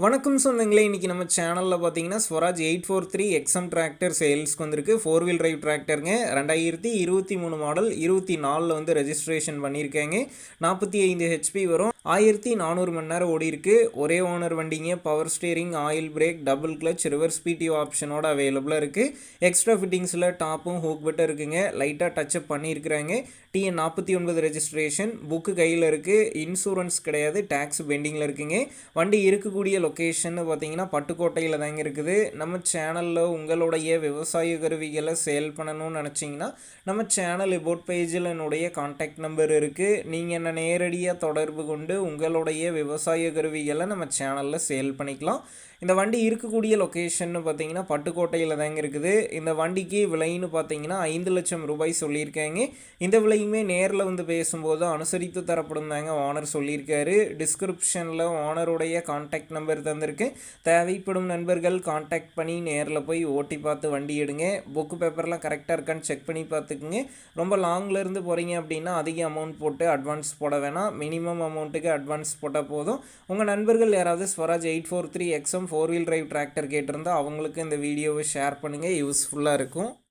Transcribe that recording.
வணக்கம் சொந்தங்களே, இன்றைக்கி நம்ம சேனலில் பார்த்தீங்கன்னா ஸ்வராஜ் 843 எக்ஸம் டிராக்டர் சேல்ஸ்க்கு வந்திருக்கு. 4 வீல் டிரைவ் டிராக்டருங்க. 2023 மாடல் 24 வந்து ரெஜிஸ்ட்ரேஷன் பண்ணியிருக்காங்க. 45 ஹெச்பி வரும். 1400 மணி நேரம் ஓடி இருக்கு. ஒரே ஓனர் வண்டிங்க. Power steering, oil brake, double clutch, reverse PTO ஆப்ஷனோட அவைலபிளாக இருக்குது. எக்ஸ்ட்ரா ஃபிட்டிங்ஸில் டாப்பும் ஹூக் பட்டும் இருக்குங்க. லைட்டாக டச்சப் பண்ணியிருக்கிறாங்க. TN 49 ரெஜிஸ்ட்ரேஷன் புக்கு கையில் இருக்குது. இன்சூரன்ஸ் கிடையாது, டேக்ஸ் பெண்டிங்கில் இருக்குங்க. வண்டி இருக்கக்கூடிய லொக்கேஷன் பார்த்தீங்கன்னா பட்டுக்கோட்டையில் தாங்க இருக்குது. நம்ம சேனலில் உங்களுடைய விவசாய கருவிகளை சேல் பண்ணணும்னு நினச்சிங்கன்னா நம்ம சேனல் அபவுட் பேஜில் என்னுடைய கான்டாக்ட் நம்பர் இருக்குது. நீங்கள் என்ன நேரடியாக தொடர்பு கொண்டு உங்களுடைய விவசாய கருவிகளை நம்ம சேனலில் சேல் பண்ணிக்கலாம். இந்த வண்டி இருக்கக்கூடிய லொக்கேஷன் பார்த்தீங்கன்னா பட்டுக்கோட்டையில் தாங்க இருக்குது. இந்த வண்டிக்கு விலைன்னு பார்த்தீங்கன்னா 5 லட்சம் ரூபாய் சொல்லியிருக்காங்க. இந்த விலையுமே நேரில் வந்து பேசும்போது அனுசரித்து தரப்படும் தாங்க ஓனர் சொல்லியிருக்காரு. டிஸ்கிரிப்ஷனில் ஓனருடைய கான்டாக்ட் நம்பர் தந்திருக்கு. தேவைப்படும் நண்பர்கள் கான்டாக்ட் பண்ணி நேரில் போய் ஓட்டி பார்த்து வண்டி எடுங்க. புக்கு பேப்பர்லாம் கரெக்டாக இருக்கான்னு செக் பண்ணி பார்த்துக்குங்க. ரொம்ப லாங்கில் இருந்து போகிறீங்க அப்படின்னா அதிக அமௌண்ட் போட்டு அட்வான்ஸ் போட வேணாம். மினிமம் அமௌண்ட்டுக்கு அட்வான்ஸ் போட்டால் போதும். உங்கள் நண்பர்கள் யாராவது Swaraj 843 XM 4 wheel drive tractor கேட்டிருந்தால் அவங்களுக்கு இந்த வீடியோவை ஷேர் பண்ணுங்கள். யூஸ்ஃபுல்லாக இருக்கும்.